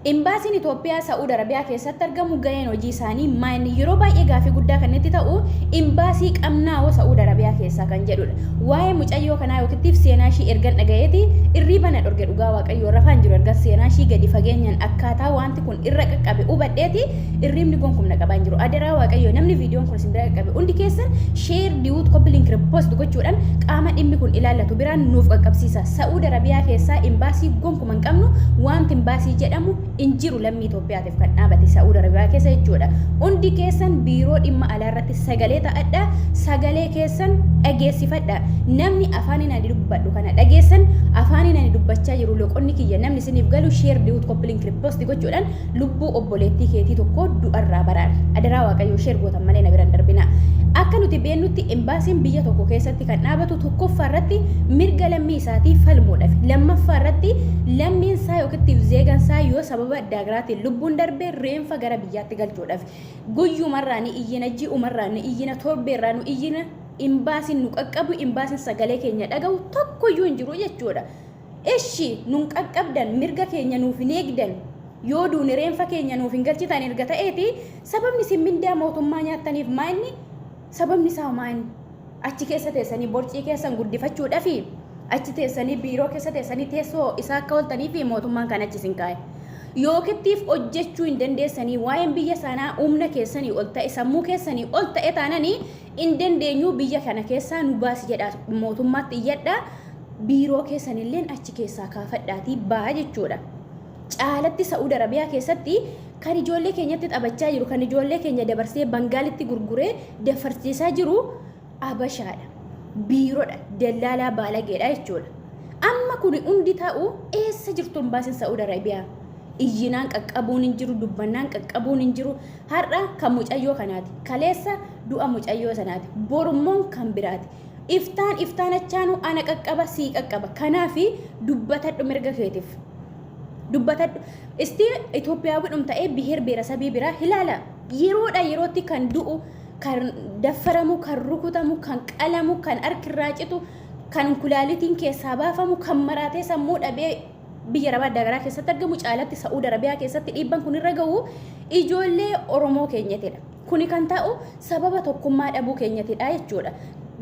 Imbaasiin Itoophiyaa Saa'uudi Arabiyaa keessatti argamu gaheen hojii isaanii maayini yeroo baay'ee gaafii guddaa kanatti ta'u imbaasii qabnaa'oo Saa'uudi Arabiyaa keessaa kan jedhudha. Waa'ee mucayyoo kanaa yookiin seenaa ishii ergan dhagayeeti irriba na dhorge dhugaa waaqayyoo rafaan jiru ergan seenaa ishii gadi fageenyaan akkaataa wanti kun irra qaqqabe hubadheeti irribni gonkumna qabaan jiru. Adaraa waaqayyoo namni viidiyoon kun isin bira qaqqabe hundi keessan sheer diwut koppii link repost gochuudhaan qaama dhimmi kun ilaallatu biraan nuuf qaqqabsiisa. Saa'uudi Arabiyaa keessaa imbaasii gonkuma hin qabnu wanti imbaasii jedhamu injiru lammii Itoophiyaatiif kan dhaabate Saa'uudi Arabiyaa keessa jechuudha. Hundi keessan biiroo dhimma alaa irratti sagalee ta'adha. Sagalee keessan dhageessifadha. Namni afaaniin ani dubbadhu kana dhageessan afaaniin ani dubbachaa jiru loqonni kiyya namni isiniif galu sheer diwut koppii link repost gochuudhaan lubbuu obboleettii keetii tokko du'arraa baraara. Adaraa waaqayyoo sheer gootan malee na biraan darbina. Akka nuti beennutti imbaasiin biyya tokko keessatti kan dhaabatu tokkoffaa irratti mirga lammii isaatii falmuudhaaf lammaffaa irratti lammiin isaa yookiin zeegan isaa yoo sababa adda garaatiin lubbuun darbee reenfa gara biyyaatti galchuudhaaf guyyumarraa ni iyyina ji'umarraa ni iyyina torbeerraa ni iyyina imbaasiin nu qaqqabu imbaasiin sagalee keenya dhaga'u tokkoyyuu hin jiru jechuudha. Eshi nun qaqqabdan mirga keenya nuuf hin eegdan yoo duuni reenfa keenya nuuf hin galchitan erga ta'eeti sababni isin mindaa mootummaa nyaattaniif maa'inni sababni isaa maa'inni achi keessa teessanii borcii keessan guddifachuudhaaf achi teessanii biiroo keessa teessanii teessoo isaa akka ooltanii fi mootummaan kan achi isin kaa'e. Yookittiif hojjechuu hin dandeessanii waa'een biyya sanaa humna keessanii ol ta'e sammuu keessanii ol ta'e taananii hin dandeenyu biyya kana keessaa nu baasi jedha mootummaatti iyyadha biiroo keessanillee achi keessaa kaafadhaatii baa jechuudha. Caalatti Saa'uudi Arabiyaa keessatti kan ijoollee keenyatti taphachaa jiru kan ijoollee keenya dabarsee Bangaalitti gurguree dafarsiisaa jiru Abashaadha. Biiroodha dallaalaa baalageedha jechuudha. Amma kun hundi ta'u eessa jirtu imbaasiin Saa'uudi Arabiyaa? Iyyinaan qaqqabuun hin jiru dubbannaan qaqqabuun hin jiru har'a kan mucayyoo kanaati kaleessa du'a mucayyoo sanaati borummoon kan biraati iftaan achaanu ana qaqqaba sii qaqqaba kanaafi dubbatadhu mirga keetiif dubbatadhu isti Itoophiyaa widhum ta'ee biheer beerasabii biraa hilaala yeroodha yerootti kan du'u kan daffaramu kan rukutamu kan qalamu kan harkirraa citu kan kulaalitiin keessaa baafamu kan maraatee sammuu dhabee biyya Arabaa adda garaa keessatti argamu caalatti Saa'uudi Arabiyaa keessatti dhiibban kun irra ga'u ijoollee Oromoo keenyatidha. Kuni kan ta'u sababa tokkummaa dhabuu keenyatidha jechuudha.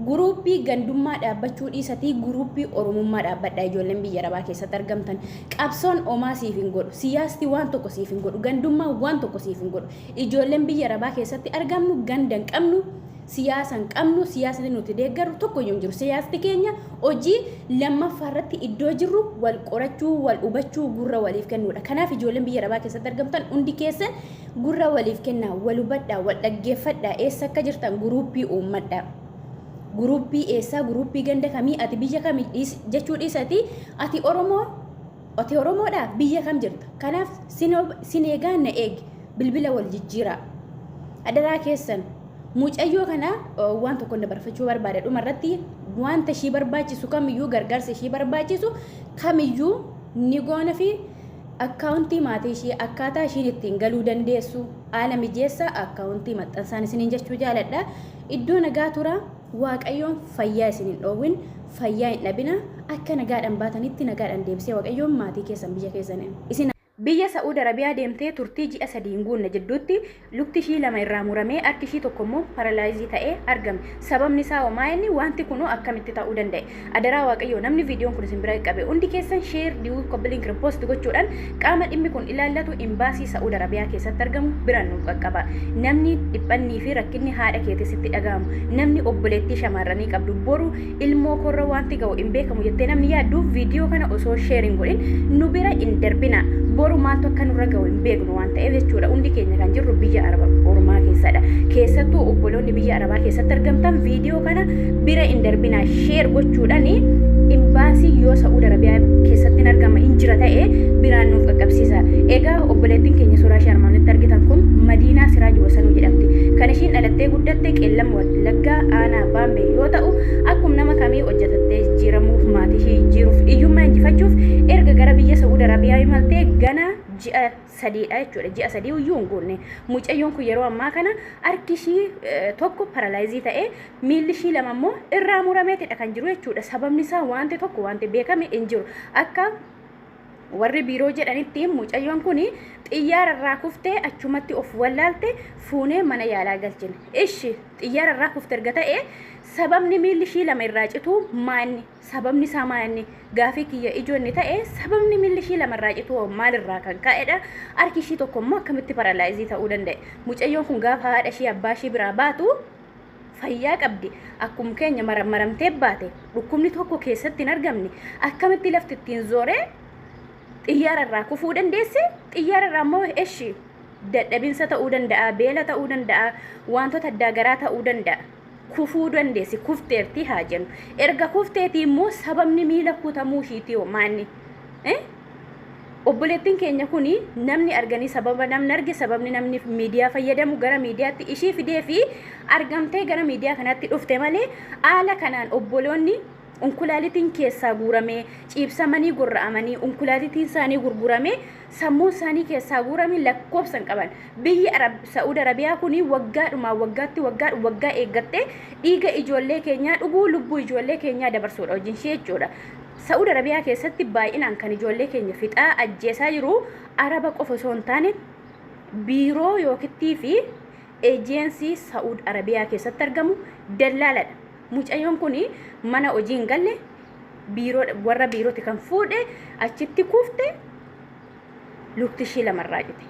Guruuppii gandummaa dhaabbachuu dhiisatii guruuppii Oromummaa dhaabbadha ijoolleen biyya Arabaa keessatti argamtan. Qabsoon omaa siif hin godhu, siyaasti waan tokko siif hin godhu, gandummaa waan tokko siif hin godhu. Ijoolleen biyya Arabaa keessatti argamnu ganda hin qabnu. Siyaasan qabnu siyaasni nuti deeggaru tokko yoo jiru siyaasti keenya hojii lammaffaa irratti iddoo jirru wal qorachuu wal hubachuu gurra waliif kennuudha. Kanaaf ijoolleen biyya Arabaa keessatti argamtan hundi keessan gurra waliif kennaa wal hubadhaa wal dhaggeeffadhaa eessa akka jirtan guruuppii uummadhaa. Guruuppii eessaa guruuppii ganda kamii ati biyya kamii jechuu dhiisati ati Oromoodha biyya kam jirta. Kanaaf sin eegaa na eegi bilbila wal jijjiiraa. Adaraa keessan mucayyoo kana waan tokko dabarfachuu barbaade dhumarratti wanta ishii barbaachisu kamiyyuu gargaarsa ishii barbaachisu kamiyyuu ni goona fi akkaawuntii maatii ishii akkaataa ishiin ittiin galuu dandeessu haala mijeessa akkaawuntii maxxansaan isiniin jechuu jaaladha. Iddoo nagaa tura waaqayyoon fayyaa isiniin dhoowwin fayyaa hin dhabina akka nagaadhaan baatanitti nagaadhaan deebisee waaqayyoon maatii keessan biyya keessan isin biyya Saa'uudi Arabiyaa deemtee turtii ji'a 3 guunna jidduutti lukti ishii 2 irraa muramee harki ishii tokko immoo paralaayizii ta'ee argame. Sababni isaa homaa inni wanti kun akkamitti ta'uu danda'e? Adaraa waaqayyoo namni viidiyoon kun isin bira qabe hundi keessan sheer diwut koppii link repost gochuudhaan qaama dhimmi kun ilaallatu imbaasii Saa'uudi Arabiyaa keessatti argamu biraan nuuf qaqqaba. Namni dhiphannii fi rakkinni haadha keetitti dhagahamu namni obboleettii shamarranii qabdu boru ilmoo korra wanti ga'u hin beekamu jettee namni yaaddu viidiyoo kana osoo sheerin godhin nu bira hin darbina. Boru maaltu akka nurra ga'u hin beeknu waan ta'eef jechuudha. Hundi keenya kan jirru biyya Oromaa keessadha. Keessattuu obboloonni biyya Arabaa keessatti argamtan viidiyoo kana bira hin darbinaa sheer gochuudhaan imbaasii yoo Saa'uudi Arabiyaa keessatti argama hin jira ta'e biraan nuuf qaqqabsiisa. Egaa obboleettiin keenya suuraa ishee armaanitti argitan kun Madiinaa Siraaj Wasanuu jedhamti. Kan ishiin dhalattee guddatte Qeellam Wallaggaa Aanaa Baambee yoo ta'u akkuma nama kamii hojjetattee jijjiiramuuf maatii ishee jijjiiruuf hiyyummaa injifachuuf erga gara biyya Saa'uudi Arabiyaa imaltee gana ji'a 3dha jechuudha. Ji'a 3 iyyuu hin goone. Mucayyoon kun yeroo ammaa kana harki ishii tokko paralaayizii ta'ee miilli ishii lama immoo irraa murameetidha kan jiru jechuudha. Sababni isaa wanti tokko wanti beekame hin jiru. Akka warri biiroo jedhanitti mucayyoon kun xiyyaararraa kuftee achumatti of wallaalte fuunee mana yaalaa galchine. Ishi xiyyaararraa kufte erga ta'e sababni miilli ishii lama irraa citu maanni? Sababni isaa maanni? Gaafii kiyya ijoonni ta'e sababni miilli ishii lama irraa citu maalirraa kan ka'edha? Harki ishii tokko immoo akkamitti paralaayizii ta'uu danda'e? Mucayyoon kun gaafa haadha ishii abbaa ishii biraa baatu fayyaa qabdi. Akkuma keenya maramtee baate dhukkubni tokko keessatti hin argamne akkamitti lafti ittiin zooree xiyyaararraa kufuu dandeesse? Xiyyaararraa immoo eshi dadhabinsa ta'uu danda'a, beela ta'uu danda'a, wantoota addaa garaa ta'uu danda'a. Kufuu dandeessi, kufteerti haa jennu. Erga kufteetii immoo sababni miila kutamuu ishiiti maanni? Obboleettiin keenya kuni namni arganii sababa namni arge sababni namni miidiyaa fayyadamu gara miidiyaatti ishii fidee fi argamtee gara miidiyaa kanatti dhufte malee haala kanaan obboloonni unkulaalitiin keessaa guuramee ciibsamanii gorra'amanii unkulaalitiin isaanii gurguramee sammuu isaanii keessaa guuramee lakkoofsan qaban. Biyyi Saa'uudi Arabiyaa kuni waggaadhumaa waggaa eeggattee dhiiga ijoollee keenyaa dhuguu lubbuu ijoollee keenyaa dabarsuudha wajjin ishee jechuudha. Saa'uudi Arabiyaa keessatti baay'inaan kan ijoollee keenya fixaa ajjeesaa jiru Araba qofa osoo hin taane biiroo yookittii fi eejensii Saa'uudi Arabiyaa keessatti argamu dallaaladha. Mucayyoon kun mana hojii hin galle warra biirooti kan fuudhe achitti kufte lukti ishii lamarraa cite.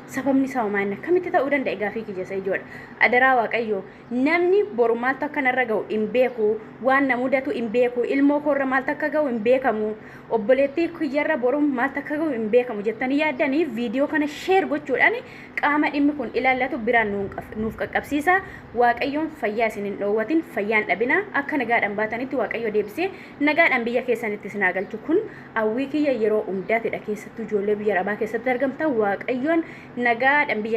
Sababni isaa maal akkamitti ta'uu danda'a gaafii kiyya ijoodha. Adaraa Waaqayyoo namni boru maal takka narra ga'u hin beeku, waan na mudatu hin beeku, ilmoo koorra maal takka ga'u hin beekamu, obboleettii kiyyarra boru maal takka ga'u hin beekamu jettanii yaaddanii viidiyoo kana sheer gochuudhaan qaama dhimmi kun ilaallatu biraan nuuf qaqqabsiisa. Waaqayyoon fayyaa isin hin dhoowwatin, fayyaan dhabina akka nagaadhaan baatanitti Waaqayyo deebisee nagaadhaan biyya keessanitti isin galchu. Kun hawwii kiyya yeroo hundaatidha keessattuu ijoollee biyya Arabaa keessatti argamtan Waaqayyoon nagaadhaan biyya